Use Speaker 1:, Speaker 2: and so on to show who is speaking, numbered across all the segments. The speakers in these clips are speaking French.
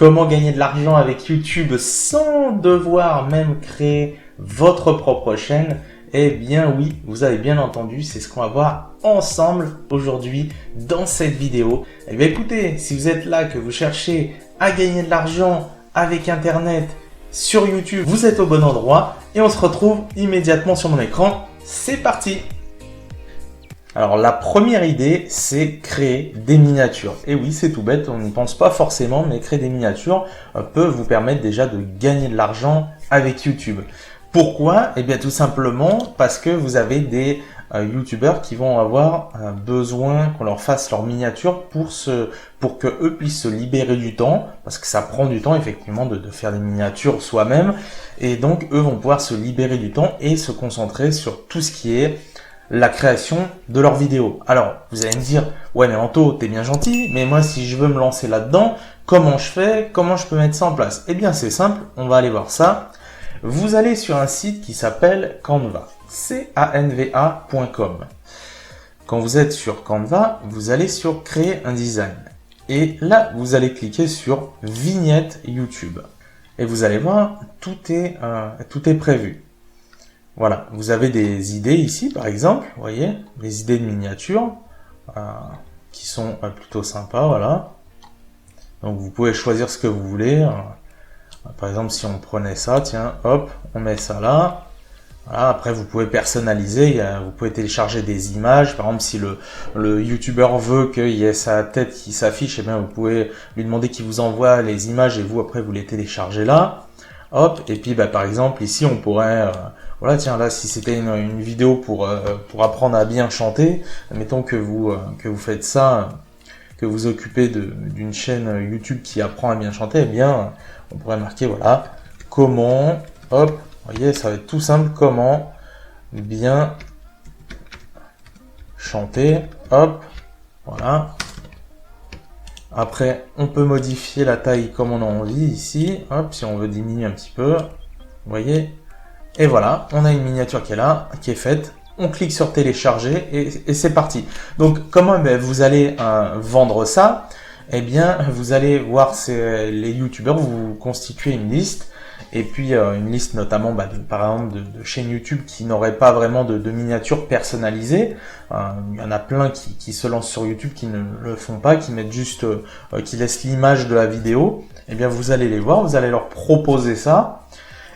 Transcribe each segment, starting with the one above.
Speaker 1: Comment gagner de l'argent avec YouTube sans devoir même créer votre propre chaîne? Eh bien oui, vous avez bien entendu, c'est ce qu'on va voir ensemble aujourd'hui dans cette vidéo. Eh bien écoutez, si vous êtes là, que vous cherchez à gagner de l'argent avec Internet sur YouTube, vous êtes au bon endroit et on se retrouve immédiatement sur mon écran. C'est parti! Alors la première idée, c'est créer des miniatures. Et oui, c'est tout bête, on n'y pense pas forcément, mais créer des miniatures peut vous permettre déjà de gagner de l'argent avec YouTube. Pourquoi? Eh bien tout simplement parce que vous avez des YouTubeurs qui vont avoir besoin qu'on leur fasse leur miniature pour que eux puissent se libérer du temps, parce que ça prend du temps effectivement de faire des miniatures soi-même, et donc eux vont pouvoir se libérer du temps et se concentrer sur tout ce qui est la création de leurs vidéos. Alors, vous allez me dire, ouais mais Anto, t'es bien gentil, mais moi si je veux me lancer là-dedans, comment je fais? Comment je peux mettre ça en place? Eh bien c'est simple, on va aller voir ça. Vous allez sur un site qui s'appelle Canva, canva.com. Quand vous êtes sur Canva, vous allez sur créer un design. Et là, vous allez cliquer sur vignette YouTube. Et vous allez voir, tout est prévu. Voilà, vous avez des idées ici, par exemple, vous voyez, des idées de miniatures qui sont plutôt sympas, voilà. Donc vous pouvez choisir ce que vous voulez. Par exemple, si on prenait ça, tiens, hop, on met ça là. Voilà, après, vous pouvez personnaliser, vous pouvez télécharger des images. Par exemple, si le youtubeur veut qu'il y ait sa tête qui s'affiche, eh bien, vous pouvez lui demander qu'il vous envoie les images et vous, après, vous les téléchargez là. Hop, et puis, par exemple, ici, on pourrait... voilà, tiens, là, si c'était une vidéo pour apprendre à bien chanter, mettons que vous faites ça, que vous occupez d'une chaîne YouTube qui apprend à bien chanter, eh bien, on pourrait marquer, voilà, comment, hop, vous voyez, ça va être tout simple, comment bien chanter, hop, voilà. Après, on peut modifier la taille comme on a envie ici, hop, si on veut diminuer un petit peu, vous voyez. Et voilà, on a une miniature qui est là, qui est faite. On clique sur télécharger et c'est parti. Donc, comment vous allez vendre ça? Eh bien, vous allez voir les youtubeurs, vous constituez une liste. Et puis, une liste notamment, par exemple, de chaînes YouTube qui n'auraient pas vraiment de miniatures personnalisées. Il y en a plein qui se lancent sur YouTube, qui ne le font pas, qui mettent juste, qui laissent l'image de la vidéo. Eh bien, vous allez les voir, vous allez leur proposer ça.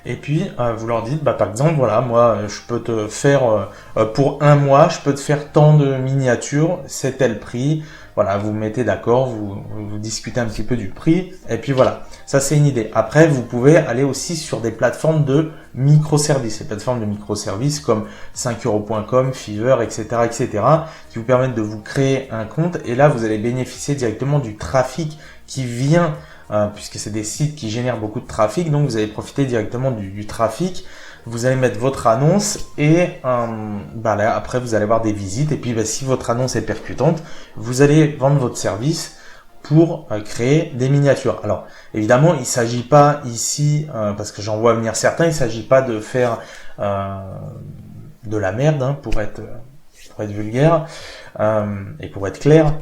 Speaker 1: Et puis, vous leur dites, par exemple, voilà, moi, je peux te faire, pour un mois, je peux te faire tant de miniatures, c'est tel prix. Voilà, vous mettez d'accord, vous discutez un petit peu du prix. Et puis voilà, ça c'est une idée. Après, vous pouvez aller aussi sur des plateformes de microservices. Des plateformes de microservices comme 5euros.com, Fiverr, etc., qui vous permettent de vous créer un compte. Et là, vous allez bénéficier directement du trafic qui vient puisque c'est des sites qui génèrent beaucoup de trafic, donc vous allez profiter directement du trafic. Vous allez mettre votre annonce et là, après vous allez avoir des visites. Et puis si votre annonce est percutante, vous allez vendre votre service pour créer des miniatures. Alors évidemment, il ne s'agit pas ici, parce que j'en vois venir certains, il ne s'agit pas de faire de la merde, pour être vulgaire et pour être clair.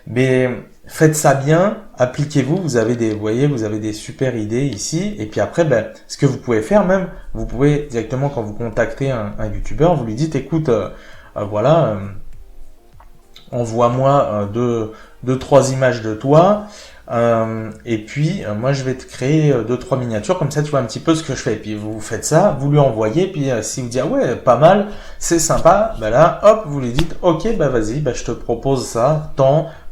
Speaker 1: Mais faites ça bien, appliquez-vous, vous avez des super idées ici, et puis après, ce que vous pouvez faire même, vous pouvez directement quand vous contactez un youtubeur, vous lui dites, écoute, voilà, envoie-moi deux, trois images de toi, et puis moi je vais te créer 2-3 miniatures, comme ça tu vois un petit peu ce que je fais, et puis vous faites ça, vous lui envoyez, puis si vous dites, ah ouais, pas mal, c'est sympa, là, hop, vous lui dites, ok, vas-y, je te propose ça,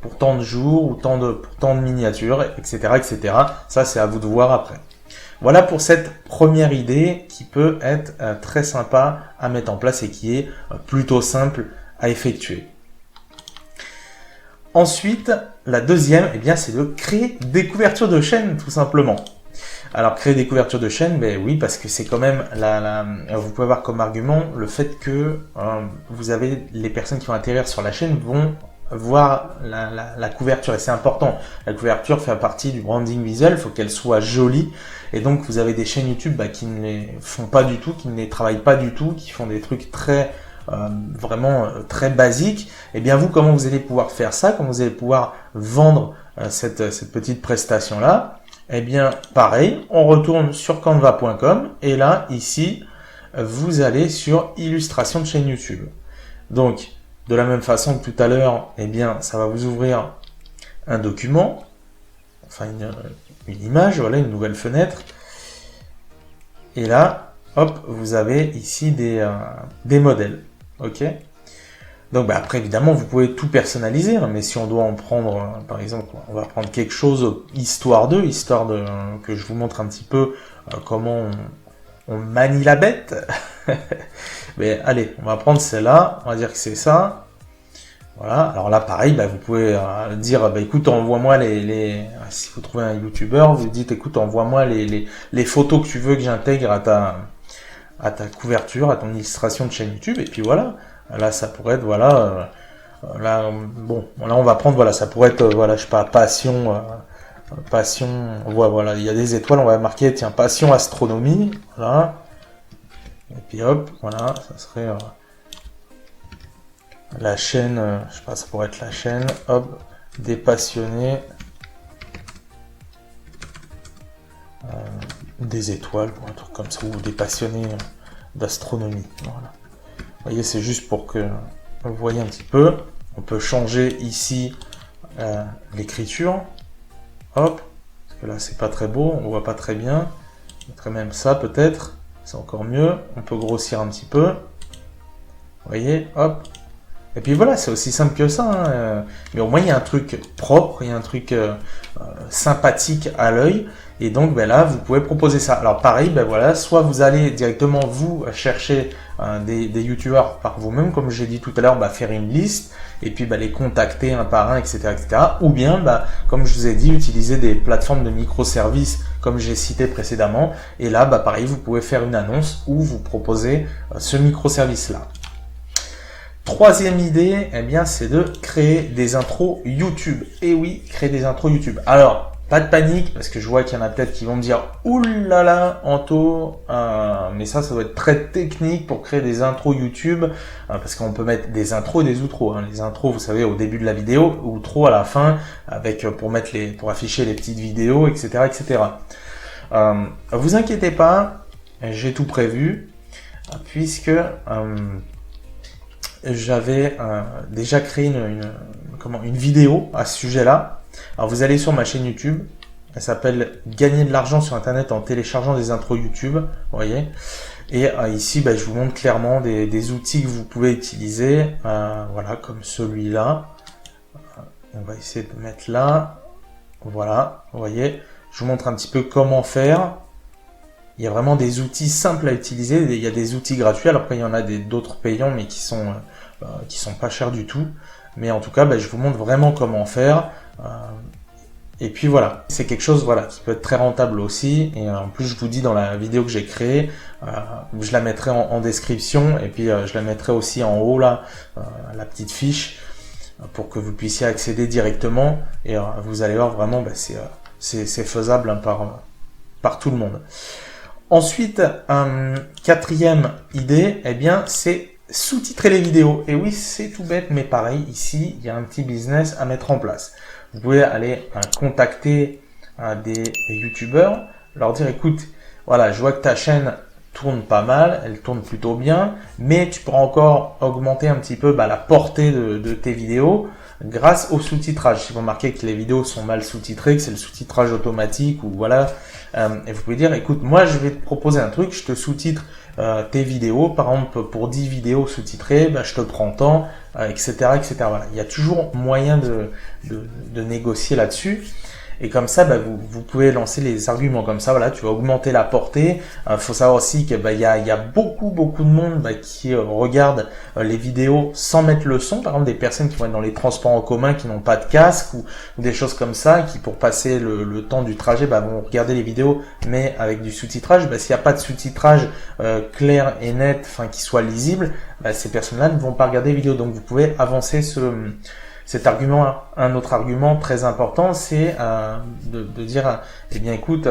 Speaker 1: pour tant de jours, ou pour tant de miniatures, etc., Ça, c'est à vous de voir après. Voilà pour cette première idée qui peut être très sympa à mettre en place et qui est plutôt simple à effectuer. Ensuite, la deuxième, c'est de créer des couvertures de chaîne, tout simplement. Alors, créer des couvertures de chaîne, oui, parce que c'est quand même vous pouvez avoir comme argument le fait que vous avez les personnes qui vont atterrir sur la chaîne vont voir la couverture, et c'est important. La couverture fait partie du branding visuel, il faut qu'elle soit jolie, et donc vous avez des chaînes YouTube qui ne les font pas du tout, qui ne les travaillent pas du tout, qui font des trucs vraiment très basiques. Et bien vous, comment vous allez pouvoir faire ça, comment vous allez pouvoir vendre cette petite prestation-là, eh bien, pareil, on retourne sur canva.com et là, ici, vous allez sur illustration de chaîne YouTube. Donc, de la même façon que tout à l'heure, eh bien, ça va vous ouvrir un document, enfin une image, voilà, une nouvelle fenêtre. Et là, hop, vous avez ici des modèles, ok? Donc après, évidemment, vous pouvez tout personnaliser, hein, mais si on doit en prendre, par exemple, on va prendre quelque chose histoire de que je vous montre un petit peu comment on manie la bête. Mais allez, on va prendre celle-là, on va dire que c'est ça. Voilà, alors là pareil, vous pouvez dire, écoute, envoie-moi si vous trouvez un YouTuber, vous dites, écoute, envoie-moi les photos que tu veux que j'intègre à ta couverture, à ton illustration de chaîne YouTube, et puis voilà. Là, ça pourrait être, voilà, là, bon, là, on va prendre, voilà, ça pourrait être, voilà, je sais pas, passion, voilà, il y a des étoiles, on va marquer, tiens, passion astronomie, voilà, et puis hop, voilà, ça serait la chaîne, je sais pas, ça pourrait être la chaîne, hop, des passionnés des étoiles, ou un truc comme ça, ou des passionnés d'astronomie, voilà. Vous voyez, c'est juste pour que vous voyez un petit peu. On peut changer ici l'écriture. Hop, parce que là c'est pas très beau, on voit pas très bien. Je mettrais même ça peut-être, c'est encore mieux. On peut grossir un petit peu. Vous voyez, hop. Et puis voilà, c'est aussi simple que ça. Hein. Mais au moins il y a un truc propre, il y a un truc sympathique à l'œil. Et donc là, vous pouvez proposer ça. Alors pareil, voilà, soit vous allez directement vous chercher des youtubeurs par vous-même, comme j'ai dit tout à l'heure, faire une liste et puis les contacter un par un, etc., etc. Ou bien, comme je vous ai dit, utiliser des plateformes de microservices comme j'ai cité précédemment. Et là, pareil, vous pouvez faire une annonce où vous proposez ce microservice-là. Troisième idée, eh bien, c'est de créer des intros YouTube. Et oui, créer des intros YouTube. Alors, pas de panique, parce que je vois qu'il y en a peut-être qui vont me dire « Oulala, Anto, mais ça doit être très technique pour créer des intros YouTube, parce qu'on peut mettre des intros et des outros. Hein. Les intros, vous savez, au début de la vidéo, outros à la fin, avec pour afficher les petites vidéos, etc., etc. Vous inquiétez pas, j'ai tout prévu, puisque j'avais déjà créé une vidéo à ce sujet-là. Alors vous allez sur ma chaîne YouTube, elle s'appelle Gagner de l'argent sur internet en téléchargeant des intros YouTube, vous voyez. Et ici, je vous montre clairement des outils que vous pouvez utiliser, voilà, comme celui-là. On va essayer de mettre là, voilà, vous voyez. Je vous montre un petit peu comment faire. Il y a vraiment des outils simples à utiliser, il y a des outils gratuits, alors après il y en a d'autres payants, mais qui sont pas chers du tout. Mais en tout cas, je vous montre vraiment comment faire. Et puis voilà, c'est quelque chose qui peut être très rentable aussi. Et en plus, je vous dis dans la vidéo que j'ai créée, je la mettrai en description. Et puis je la mettrai aussi en haut là, la petite fiche, pour que vous puissiez accéder directement. Et vous allez voir vraiment, c'est faisable hein, par tout le monde. Ensuite, quatrième idée, eh bien, c'est sous-titrer les vidéos. Et oui, c'est tout bête, mais pareil, ici, il y a un petit business à mettre en place. Vous pouvez aller contacter des youtubeurs, leur dire, écoute, voilà, je vois que ta chaîne tourne pas mal, elle tourne plutôt bien, mais tu pourras encore augmenter un petit peu la portée de tes vidéos grâce au sous-titrage. Si vous remarquez que les vidéos sont mal sous-titrées, que c'est le sous-titrage automatique, ou voilà, et vous pouvez dire, écoute, moi je vais te proposer un truc, je te sous-titre tes vidéos, par exemple pour 10 vidéos sous-titrées, je te prends tant, etc., etc. Voilà. Il y a toujours moyen de négocier là-dessus. Et comme ça, vous pouvez lancer les arguments comme ça. Voilà, tu vas augmenter la portée. Faut savoir aussi que y a beaucoup de monde qui regarde les vidéos sans mettre le son. Par exemple, des personnes qui vont être dans les transports en commun, qui n'ont pas de casque ou des choses comme ça, qui pour passer le temps du trajet, vont regarder les vidéos, mais avec du sous-titrage. S'il n'y a pas de sous-titrage clair et net, qui soit lisible, ces personnes-là ne vont pas regarder les vidéos. Donc, vous pouvez avancer cet argument. Un autre argument très important, c'est de dire, eh bien écoute,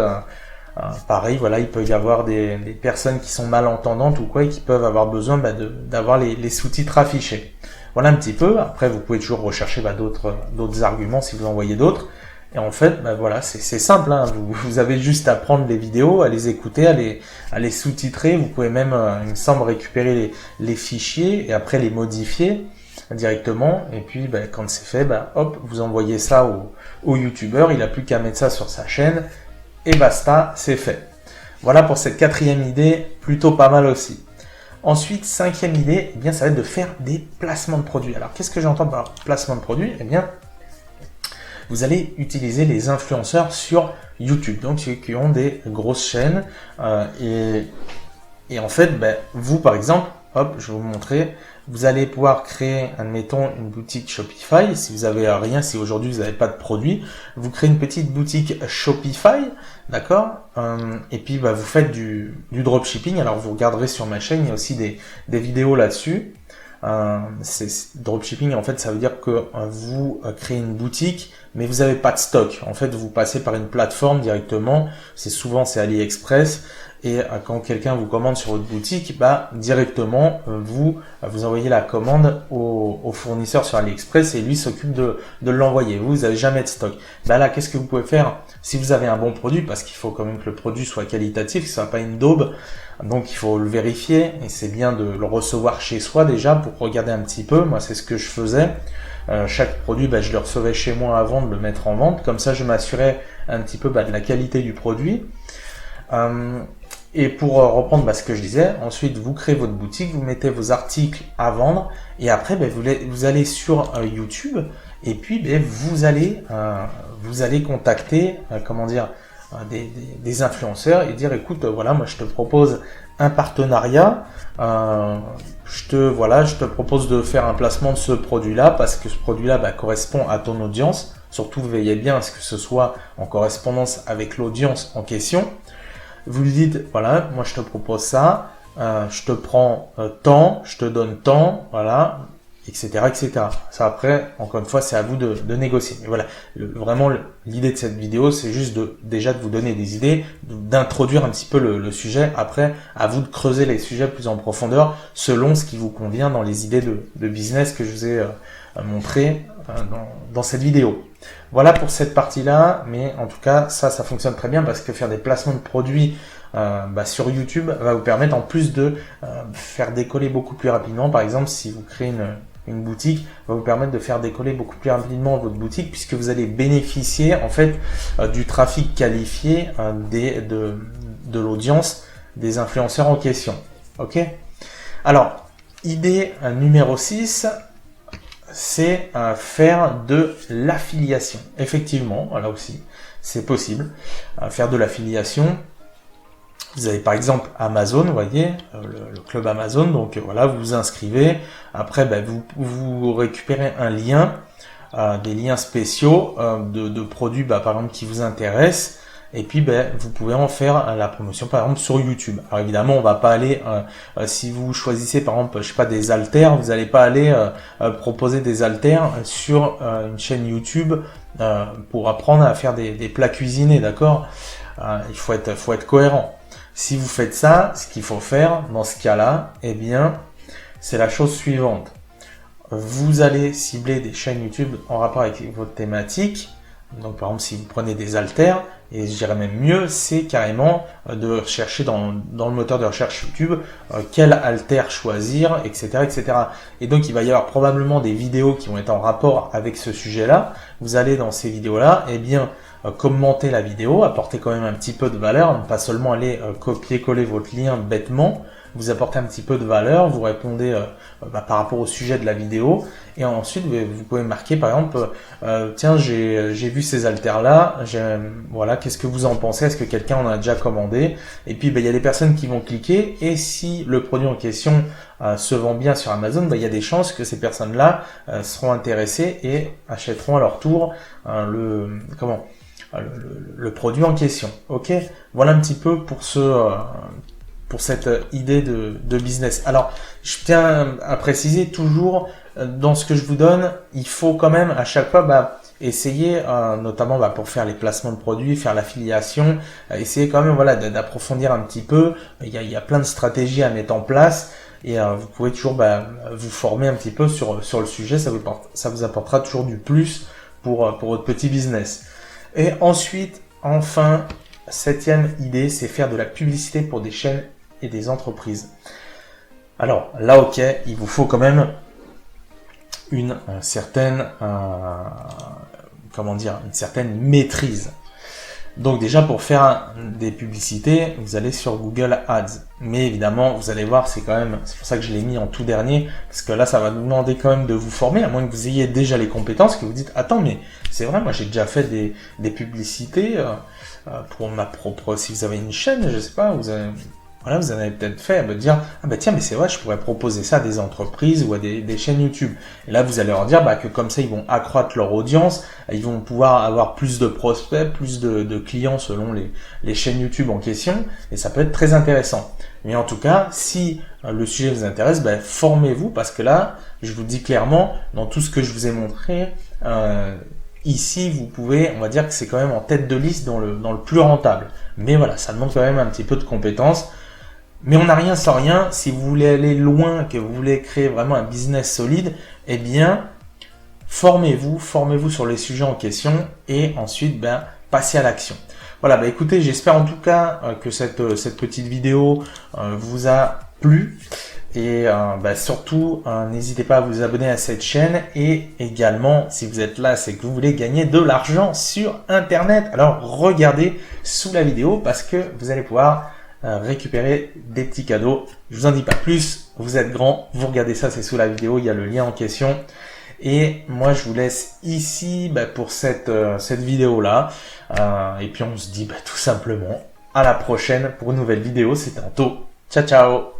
Speaker 1: pareil, voilà, il peut y avoir des personnes qui sont malentendantes ou quoi, et qui peuvent avoir besoin d'avoir les sous-titres affichés. Voilà un petit peu. Après, vous pouvez toujours rechercher d'autres arguments si vous en voyez d'autres. Et en fait, bah voilà, c'est simple, hein. Vous avez juste à prendre les vidéos, à les écouter, à les sous-titrer. Vous pouvez même, il me semble, récupérer les fichiers et après les modifier directement. Et puis, bah, quand c'est fait, bah, hop, vous envoyez ça au youtubeur. Il n'a plus qu'à mettre ça sur sa chaîne et basta, c'est fait. Voilà pour cette 4e idée, plutôt pas mal aussi. Ensuite, 5e idée, eh bien, ça va être de faire des placements de produits. Alors, qu'est-ce que j'entends par placement de produits? Eh bien, vous allez utiliser les influenceurs sur YouTube, donc ceux qui ont des grosses chaînes. Et en fait, ben, vous par exemple, hop, je vais vous montrer, vous allez pouvoir créer, admettons, une boutique Shopify. Si vous avez rien, si aujourd'hui vous n'avez pas de produit, vous créez une petite boutique Shopify, d'accord, et puis bah, vous faites du dropshipping. Alors vous regarderez sur ma chaîne, il y a aussi des vidéos là-dessus. Dropshipping, en fait, ça veut dire que vous créez une boutique, mais vous n'avez pas de stock. En fait, vous passez par une plateforme directement. C'est AliExpress. Et quand quelqu'un vous commande sur votre boutique, bah, directement, vous envoyez la commande au fournisseur sur AliExpress et lui s'occupe de l'envoyer. Vous n'avez jamais de stock. Bah là, qu'est-ce que vous pouvez faire si vous avez un bon produit, parce qu'il faut quand même que le produit soit qualitatif, que ce soit pas une daube. Donc il faut le vérifier et c'est bien de le recevoir chez soi déjà pour regarder un petit peu. Moi, c'est ce que je faisais. Chaque produit, bah, je le recevais chez moi avant de le mettre en vente. Comme ça, je m'assurais un petit peu de la qualité du produit. Et pour reprendre ce que je disais, ensuite vous créez votre boutique, vous mettez vos articles à vendre et après vous allez sur YouTube et puis vous allez contacter des influenceurs et dire écoute voilà, moi je te propose un partenariat, je te propose de faire un placement de ce produit-là parce que ce produit-là correspond à ton audience. Surtout veillez bien à ce que ce soit en correspondance avec l'audience en question. Vous lui dites, voilà, moi je te propose ça, je te prends tant, je te donne tant, voilà, etc., etc. Ça après, encore une fois, c'est à vous de négocier. Mais voilà, vraiment l'idée de cette vidéo, c'est juste déjà de vous donner des idées, d'introduire un petit peu le sujet. Après, à vous de creuser les sujets plus en profondeur, selon ce qui vous convient dans les idées de business que je vous ai montré dans cette vidéo. Voilà pour cette partie-là, mais en tout cas, ça fonctionne très bien parce que faire des placements de produits sur YouTube va vous permettre en plus de faire décoller beaucoup plus rapidement. Par exemple, si vous créez une boutique, va vous permettre de faire décoller beaucoup plus rapidement votre boutique puisque vous allez bénéficier en fait du trafic qualifié de l'audience des influenceurs en question. Ok ? Alors, idée numéro 6. C'est faire de l'affiliation. Effectivement, là aussi, c'est possible. Faire de l'affiliation. Vous avez par exemple Amazon, vous voyez, le club Amazon. Donc voilà, vous vous inscrivez. Après, vous récupérez un lien, des liens spéciaux de produits, par exemple, qui vous intéressent. Et puis, vous pouvez en faire la promotion, par exemple, sur YouTube. Alors évidemment, on va pas aller, si vous choisissez, par exemple, je sais pas, des haltères, vous n'allez pas aller proposer des haltères sur une chaîne YouTube pour apprendre à faire des plats cuisinés, d'accord ? Il faut être cohérent. Si vous faites ça, ce qu'il faut faire dans ce cas-là, eh bien, c'est la chose suivante. Vous allez cibler des chaînes YouTube en rapport avec votre thématique. Donc par exemple, si vous prenez des haltères, et je dirais même mieux, c'est carrément de rechercher dans le moteur de recherche YouTube quel haltère choisir, etc., etc. Et donc il va y avoir probablement des vidéos qui vont être en rapport avec ce sujet-là. Vous allez dans ces vidéos-là, commenter la vidéo, apporter quand même un petit peu de valeur, ne pas seulement aller copier-coller votre lien bêtement. Vous apportez un petit peu de valeur, vous répondez par rapport au sujet de la vidéo, et ensuite vous pouvez marquer par exemple, tiens j'ai vu ces haltères là, voilà, qu'est-ce que vous en pensez, est-ce que quelqu'un en a déjà commandé? Et puis il y a des personnes qui vont cliquer, et si le produit en question se vend bien sur Amazon, il y a des chances que ces personnes là seront intéressées et achèteront à leur tour le produit en question. Ok, voilà un petit peu pour cette idée de business. Alors, je tiens à préciser toujours, dans ce que je vous donne, il faut quand même à chaque fois essayer, notamment pour faire les placements de produits, faire l'affiliation, essayer quand même d'approfondir un petit peu. Il y a plein de stratégies à mettre en place et vous pouvez toujours vous former un petit peu sur le sujet. Ça vous apportera toujours du plus pour votre petit business. Et ensuite, enfin, 7e idée, c'est faire de la publicité pour des chaînes et des entreprises. Alors là, ok, il vous faut quand même une certaine, une certaine maîtrise. Donc déjà, pour faire des publicités, vous allez sur Google Ads. Mais évidemment, vous allez voir, c'est pour ça que je l'ai mis en tout dernier, parce que là, ça va nous demander quand même de vous former, à moins que vous ayez déjà les compétences, que vous dites, attends, mais c'est vrai, moi j'ai déjà fait des publicités pour ma propre, si vous avez une chaîne, je sais pas, vous en avez peut-être fait, à me dire, ah bah tiens, mais c'est vrai, je pourrais proposer ça à des entreprises ou à des chaînes YouTube. Et là, vous allez leur dire que comme ça, ils vont accroître leur audience, ils vont pouvoir avoir plus de prospects, plus de clients selon les chaînes YouTube en question, et ça peut être très intéressant. Mais en tout cas, si le sujet vous intéresse, formez-vous, parce que là, je vous dis clairement, dans tout ce que je vous ai montré, ici, vous pouvez, on va dire que c'est quand même en tête de liste dans le plus rentable. Mais voilà, ça demande quand même un petit peu de compétences. Mais on n'a rien sans rien. Si vous voulez aller loin, que vous voulez créer vraiment un business solide, eh bien, formez-vous sur les sujets en question et ensuite, passez à l'action. Voilà, écoutez, j'espère en tout cas que cette petite vidéo vous a plu. Et surtout, n'hésitez pas à vous abonner à cette chaîne. Et également, si vous êtes là, c'est que vous voulez gagner de l'argent sur Internet. Alors, regardez sous la vidéo parce que vous allez pouvoir récupérer des petits cadeaux. Je vous en dis pas plus, vous êtes grand, vous regardez ça, c'est sous la vidéo, il y a le lien en question. Et moi, je vous laisse ici pour cette vidéo-là. Et puis, on se dit tout simplement à la prochaine pour une nouvelle vidéo. C'est tantôt. Ciao, ciao!